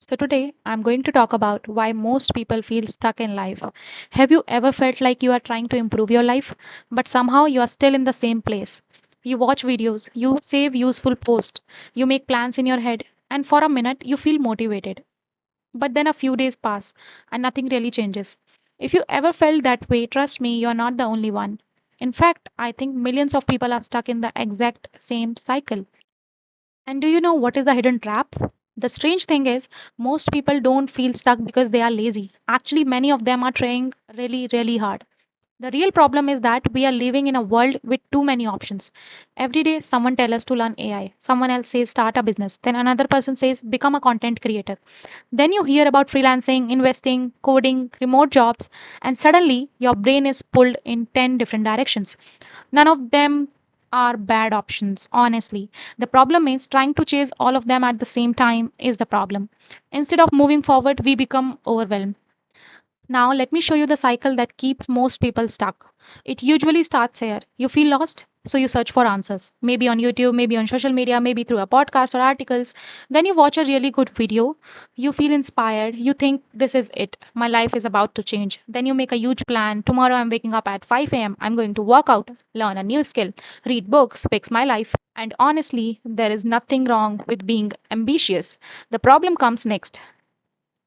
So, today I'm going to talk about why most people feel stuck in life. Have you ever felt like you are trying to improve your life, but somehow you are still in the same place? You watch videos, you save useful posts, you make plans in your head, and for a minute you feel motivated. But then a few days pass and nothing really changes. If you ever felt that way, trust me, you are not the only one. In fact, I think millions of people are stuck in the exact same cycle. And do you know what is the hidden trap? The strange thing is, most people don't feel stuck because they are lazy. Actually, many of them are trying really, really hard. The real problem is that we are living in a world with too many options. Every day, someone tells us to learn AI. Someone else says start a business. Then another person says become a content creator. Then you hear about freelancing, investing, coding, remote jobs, and suddenly your brain is pulled in 10 different directions. None of them are bad options, honestly. The problem is trying to chase all of them at the same time is the problem. Instead of moving forward, we become overwhelmed. Now, let me show you the cycle that keeps most people stuck. It usually starts here. You feel lost, so you search for answers. Maybe on YouTube, maybe on social media, maybe through a podcast or articles. Then you watch a really good video. You feel inspired. You think, this is it. My life is about to change. Then you make a huge plan. Tomorrow I'm waking up at 5 a.m. I'm going to work out, learn a new skill, read books, fix my life. And honestly, there is nothing wrong with being ambitious. The problem comes next.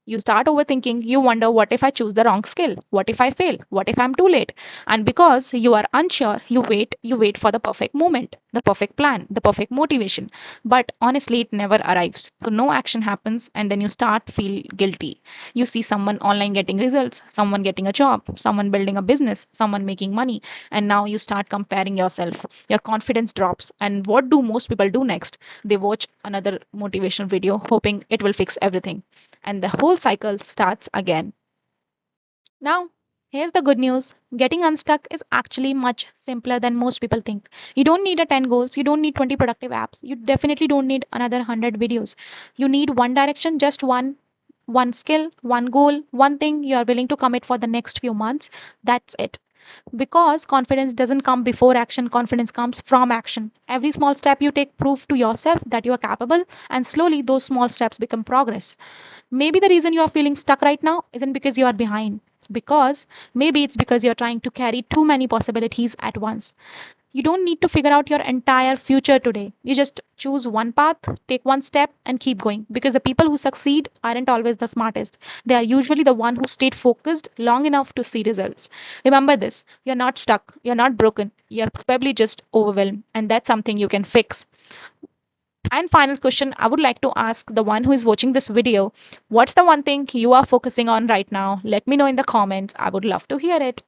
You start overthinking. You wonder, what if I choose the wrong skill? What if I fail? What if I'm too late? And because you are unsure, you wait for the perfect moment, the perfect plan, the perfect motivation. But honestly, it never arrives. So no action happens, and then you start feel guilty. You see someone online getting results, someone getting a job, someone building a business, someone making money, and now you start comparing yourself. Your confidence drops. And what do most people do next? They watch another motivational video hoping it will fix everything, and the whole cycle starts again. Now, here's the good news. Getting unstuck is actually much simpler than most people think. You don't need a 10 goals, you don't need 20 productive apps. You definitely don't need another 100 videos. You need one direction, just one skill, one goal, one thing you are willing to commit for the next few months. That's it. Because confidence doesn't come before action, confidence comes from action. Every small step you take prove to yourself that you are capable, and slowly those small steps become progress. Maybe the reason you are feeling stuck right now isn't because you are behind, because maybe it's because you're trying to carry too many possibilities at once. You don't need to figure out your entire future today. You just choose one path, take one step, and keep going. Because the people who succeed aren't always the smartest. They are usually the one who stayed focused long enough to see results. Remember this: you're not stuck, you're not broken, you're probably just overwhelmed, and that's something you can fix. And final question I would like to ask the one who is watching this video: what's the one thing you are focusing on right now? Let me know in the comments. I would love to hear it.